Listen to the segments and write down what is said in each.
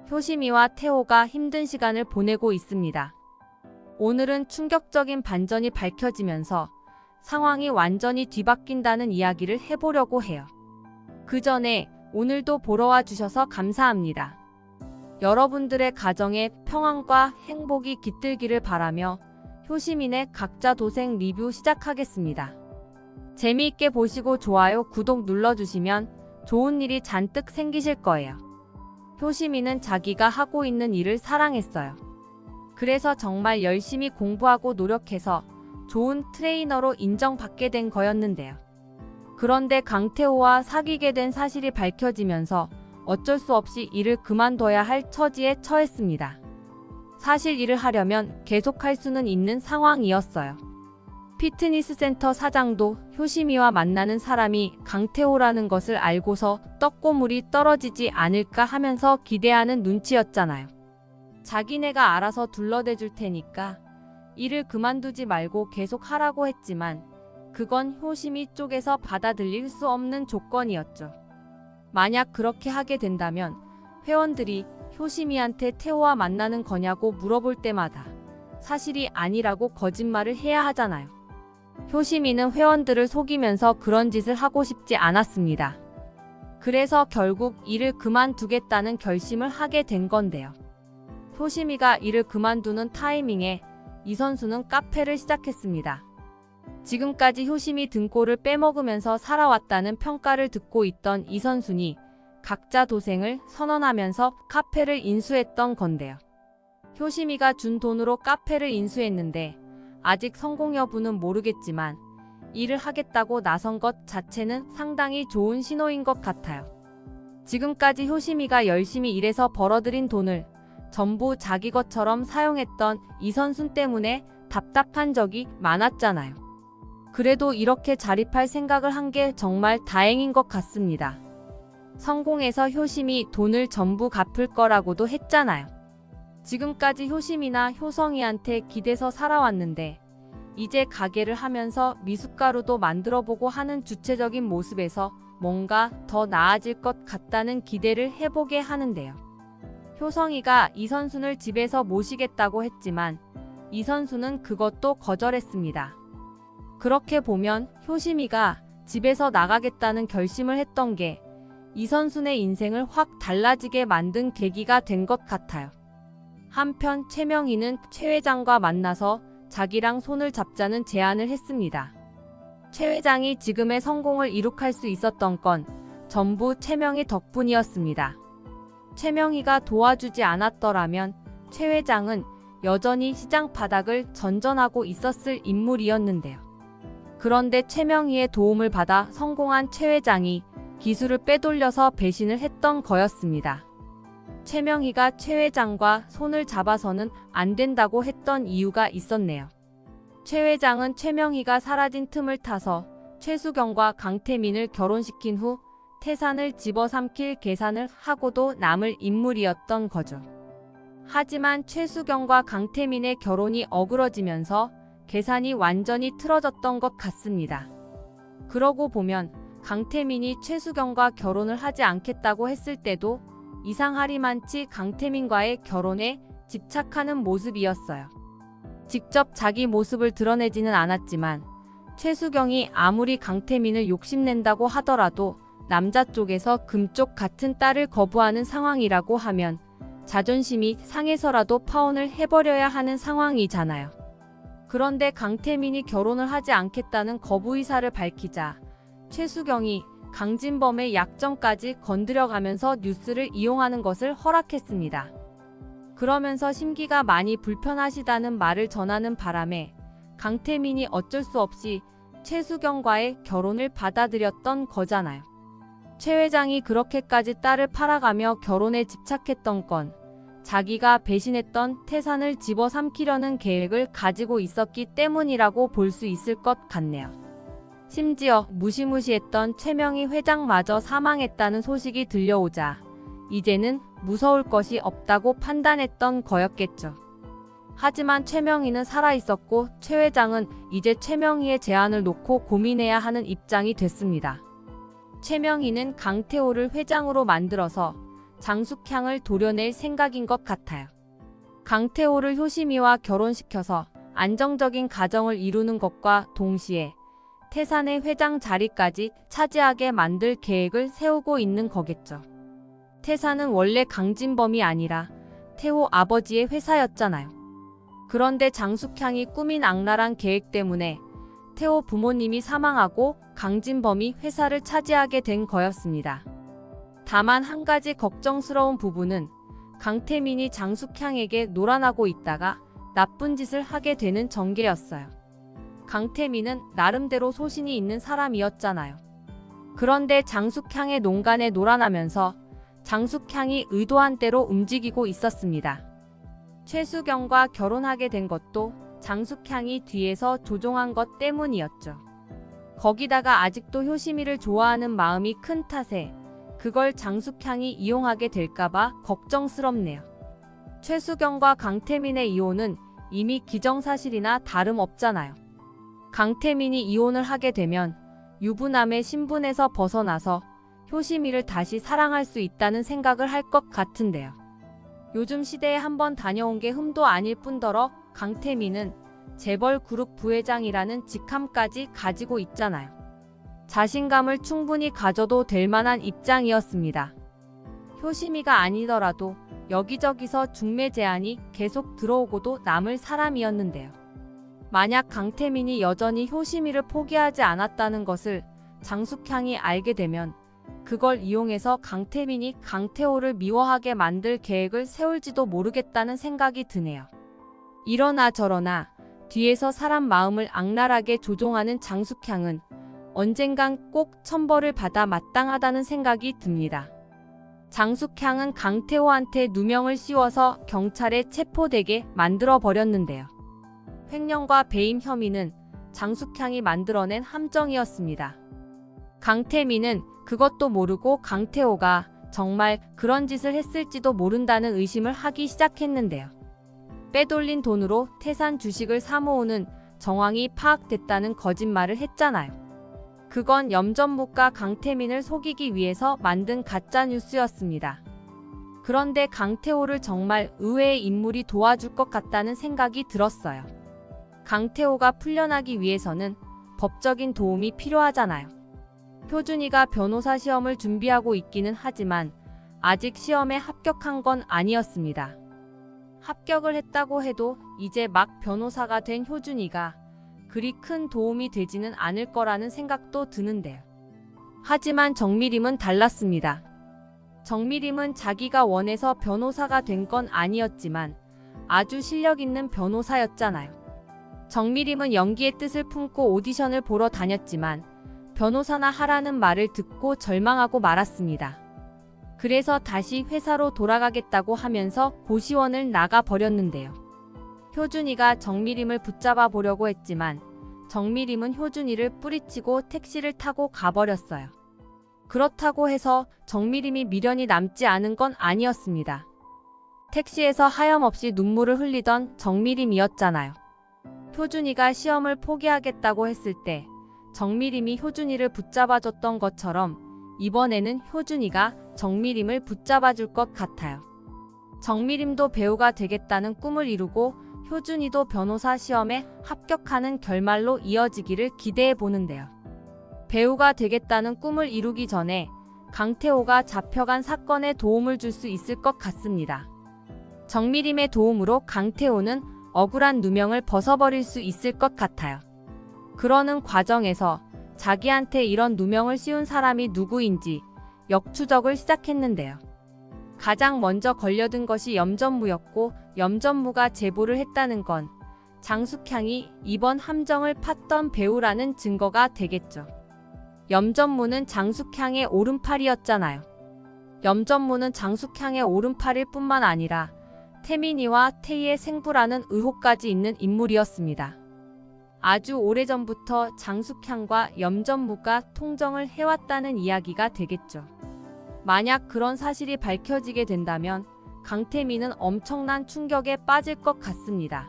효심이와 태호가 힘든 시간을 보내고 있습니다. 오늘은 충격적인 반전이 밝혀지면서 상황이 완전히 뒤바뀐다는 이야기를 해보려고 해요. 그 전에 오늘도 보러 와 주셔서 감사합니다. 여러분들의 가정에 평안과 행복이 깃들기를 바라며 효시민의 각자 도생 리뷰 시작하겠습니다. 재미있게 보시고 좋아요, 구독 눌러주시면 좋은 일이 잔뜩 생기실 거예요. 효시민은 자기가 하고 있는 일을 사랑했어요. 그래서 정말 열심히 공부하고 노력해서 좋은 트레이너로 인정받게 된 거였는데요. 그런데 강태호와 사귀게 된 사실이 밝혀지면서 어쩔 수 없이 일을 그만둬야 할 처지에 처했습니다. 사실 일을 하려면 계속할 수는 있는 상황이었어요. 피트니스 센터 사장도 효심이와 만나는 사람이 강태호라는 것을 알고서 떡고물이 떨어지지 않을까 하면서 기대하는 눈치였잖아요. 자기네가 알아서 둘러대 줄 테니까 일을 그만두지 말고 계속 하라고 했지만 그건 효심이 쪽에서 받아들일 수 없는 조건이었죠. 만약 그렇게 하게 된다면 회원들이 효심이한테 태호와 만나는 거냐고 물어볼 때마다 사실이 아니라고 거짓말을 해야 하잖아요. 효심이는 회원들을 속이면서 그런 짓을 하고 싶지 않았습니다. 그래서 결국 일을 그만두겠다는 결심을 하게 된 건데요. 효심이가 일을 그만두는 타이밍에 이 선수는 카페를 시작했습니다. 지금까지 효심이 등골을 빼먹으면서 살아왔다는 평가를 듣고 있던 이 선수니 각자 도생을 선언하면서 카페를 인수했던 건데요. 효심이가 준 돈으로 카페를 인수했는데 아직 성공 여부는 모르겠지만 일을 하겠다고 나선 것 자체는 상당히 좋은 신호인 것 같아요. 지금까지 효심이가 열심히 일해서 벌어들인 돈을 전부 자기 것처럼 사용했던 이 선수 때문에 답답한 적이 많았잖아요. 그래도 이렇게 자립할 생각을 한 게 정말 다행인 것 같습니다. 성공해서 효심이 돈을 전부 갚을 거라고도 했잖아요. 지금까지 효심이나 효성이한테 기대서 살아왔는데 이제 가게를 하면서 미숫가루도 만들어보고 하는 주체적인 모습에서 뭔가 더 나아질 것 같다는 기대를 해보게 하는데요. 효성이가 이 선수를 집에서 모시겠다고 했지만 이 선수는 그것도 거절했습니다. 그렇게 보면 효심이가 집에서 나가겠다는 결심을 했던 게 이 선수의 인생을 확 달라지게 만든 계기가 된 것 같아요. 한편 최명희는 최 회장과 만나서 자기랑 손을 잡자는 제안을 했습니다. 최 회장이 지금의 성공을 이룩할 수 있었던 건 전부 최명희 덕분이었습니다. 최명희가 도와주지 않았더라면 최 회장은 여전히 시장 바닥을 전전하고 있었을 인물이었는데요. 그런데 최명희의 도움을 받아 성공한 최 회장이 기술을 빼돌려서 배신을 했던 거였습니다. 최명희가 최 회장과 손을 잡아서는 안 된다고 했던 이유가 있었네요. 최 회장은 최명희가 사라진 틈을 타서 최수경과 강태민을 결혼시킨 후 태산을 집어삼킬 계산을 하고도 남을 인물이었던 거죠. 하지만 최수경과 강태민의 결혼이 어그러지면서 계산이 완전히 틀어졌던 것 같습니다. 그러고 보면 강태민이 최수경과 결혼을 하지 않겠다고 했을 때도 이상하리만치 강태민과의 결혼에 집착하는 모습이었어요. 직접 자기 모습을 드러내지는 않았지만 최수경이 아무리 강태민을 욕심낸다고 하더라도 남자 쪽에서 금쪽 같은 딸을 거부하는 상황이라고 하면 자존심이 상해서라도 파혼을 해버려야 하는 상황이잖아요. 그런데 강태민이 결혼을 하지 않겠다는 거부 의사를 밝히자 최수경이 강진범의 약점까지 건드려가면서 뉴스를 이용하는 것을 허락했습니다. 그러면서 심기가 많이 불편하시다는 말을 전하는 바람에 강태민이 어쩔 수 없이 최수경과의 결혼을 받아들였던 거잖아요. 최 회장이 그렇게까지 딸을 팔아가며 결혼에 집착했던 건 자기가 배신했던 태산을 집어삼키려는 계획을 가지고 있었기 때문이라고 볼 수 있을 것 같네요. 심지어 무시무시했던 최명희 회장마저 사망했다는 소식이 들려오자 이제는 무서울 것이 없다고 판단했던 거였겠죠. 하지만 최명희는 살아있었고 최 회장은 이제 최명희의 제안을 놓고 고민해야 하는 입장이 됐습니다. 최명희는 강태호를 회장으로 만들어서 장숙향을 도려낼 생각인 것 같아요. 강태호를 효심이와 결혼시켜서 안정적인 가정을 이루는 것과 동시에 태산의 회장 자리까지 차지하게 만들 계획을 세우고 있는 거겠죠. 태산은 원래 강진범이 아니라 태호 아버지의 회사였잖아요. 그런데 장숙향이 꾸민 악랄한 계획 때문에 태호 부모님이 사망하고 강진범이 회사를 차지하게 된 거였습니다. 다만 한 가지 걱정스러운 부분은 강태민이 장숙향에게 노란하고 있다가 나쁜 짓을 하게 되는 전개였어요. 강태민은 나름대로 소신이 있는 사람이었잖아요. 그런데 장숙향의 농간에 노란하면서 장숙향이 의도한 대로 움직이고 있었습니다. 최수경과 결혼하게 된 것도 장숙향이 뒤에서 조종한 것 때문이었죠. 거기다가 아직도 효심이를 좋아하는 마음이 큰 탓에 그걸 장숙향이 이용하게 될까봐 걱정스럽네요. 최수경과 강태민의 이혼은 이미 기정사실이나 다름없잖아요. 강태민이 이혼을 하게 되면 유부남의 신분에서 벗어나서 효심이를 다시 사랑할 수 있다는 생각을 할 것 같은데요. 요즘 시대에 한번 다녀온 게 흠도 아닐 뿐더러 강태민은 재벌 그룹 부회장이라는 직함까지 가지고 있잖아요. 자신감을 충분히 가져도 될 만한 입장이었습니다. 효심이가 아니더라도 여기저기서 중매 제안이 계속 들어오고도 남을 사람이었는데요. 만약 강태민이 여전히 효심이를 포기하지 않았다는 것을 장숙향이 알게 되면 그걸 이용해서 강태민이 강태호를 미워하게 만들 계획을 세울지도 모르겠다는 생각이 드네요. 이러나 저러나 뒤에서 사람 마음을 악랄하게 조종하는 장숙향은 언젠간 꼭 천벌을 받아 마땅하다는 생각이 듭니다. 장숙향은 강태호한테 누명을 씌워서 경찰에 체포되게 만들어 버렸는데요. 횡령과 배임 혐의는 장숙향이 만들어낸 함정이었습니다. 강태민은 그것도 모르고 강태호가 정말 그런 짓을 했을지도 모른다는 의심을 하기 시작했는데요. 빼돌린 돈으로 태산 주식을 사모으는 정황이 파악됐다는 거짓말을 했잖아요. 그건 염전무가 강태민을 속이기 위해서 만든 가짜뉴스였습니다. 그런데 강태호를 정말 의외의 인물이 도와줄 것 같다는 생각이 들었어요. 강태호가 풀려나기 위해서는 법적인 도움이 필요하잖아요. 효준이가 변호사 시험을 준비하고 있기는 하지만 아직 시험에 합격한 건 아니었습니다. 합격을 했다고 해도 이제 막 변호사가 된 효준이가 그리 큰 도움이 되지는 않을 거라는 생각도 드는데요. 하지만 정미림은 달랐습니다. 정미림은 자기가 원해서 변호사가 된 건 아니었지만 아주 실력 있는 변호사였잖아요. 정미림은 연기의 뜻을 품고 오디션을 보러 다녔지만 변호사나 하라는 말을 듣고 절망하고 말았습니다. 그래서 다시 회사로 돌아가겠다고 하면서 고시원을 나가 버렸는데요. 효준이가 정미림을 붙잡아 보려고 했지만 정미림은 효준이를 뿌리치고 택시를 타고 가버렸어요. 그렇다고 해서 정미림이 미련이 남지 않은 건 아니었습니다. 택시에서 하염없이 눈물을 흘리던 정미림이었잖아요. 효준이가 시험을 포기하겠다고 했을 때 정미림이 효준이를 붙잡아줬던 것처럼 이번에는 효준이가 정미림을 붙잡아줄 것 같아요. 정미림도 배우가 되겠다는 꿈을 이루고 효준이도 변호사 시험에 합격하는 결말로 이어지기를 기대해 보는데요. 배우가 되겠다는 꿈을 이루기 전에 강태호가 잡혀간 사건에 도움을 줄 수 있을 것 같습니다. 정미림의 도움으로 강태호는 억울한 누명을 벗어버릴 수 있을 것 같아요. 그러는 과정에서 자기한테 이런 누명을 씌운 사람이 누구인지 역추적을 시작했는데요. 가장 먼저 걸려든 것이 염전무였고 염전무가 제보를 했다는 건 장숙향이 이번 함정을 팠던 배우라는 증거가 되겠죠. 염전무는 장숙향의 오른팔이었잖아요. 염전무는 장숙향의 오른팔일 뿐만 아니라 태민이와 태희의 생부라는 의혹까지 있는 인물이었습니다. 아주 오래전부터 장숙향과 염전무가 통정을 해왔다는 이야기가 되겠죠. 만약 그런 사실이 밝혀지게 된다면 강태민은 엄청난 충격에 빠질 것 같습니다.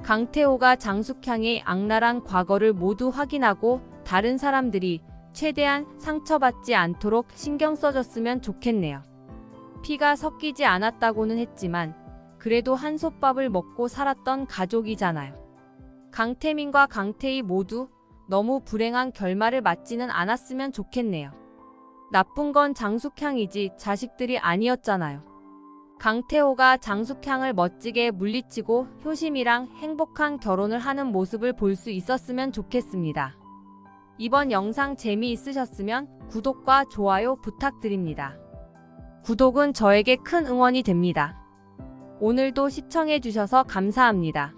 강태호가 장숙향의 악랄한 과거를 모두 확인하고 다른 사람들이 최대한 상처받지 않도록 신경 써줬으면 좋겠네요. 피가 섞이지 않았다고는 했지만 그래도 한솥밥을 먹고 살았던 가족이잖아요. 강태민과 강태희 모두 너무 불행한 결말을 맞지는 않았으면 좋겠네요. 나쁜 건 장숙향이지 자식들이 아니었잖아요. 강태호가 장숙향을 멋지게 물리치고 효심이랑 행복한 결혼을 하는 모습을 볼 수 있었으면 좋겠습니다. 이번 영상 재미있으셨으면 구독과 좋아요 부탁드립니다. 구독은 저에게 큰 응원이 됩니다. 오늘도 시청해주셔서 감사합니다.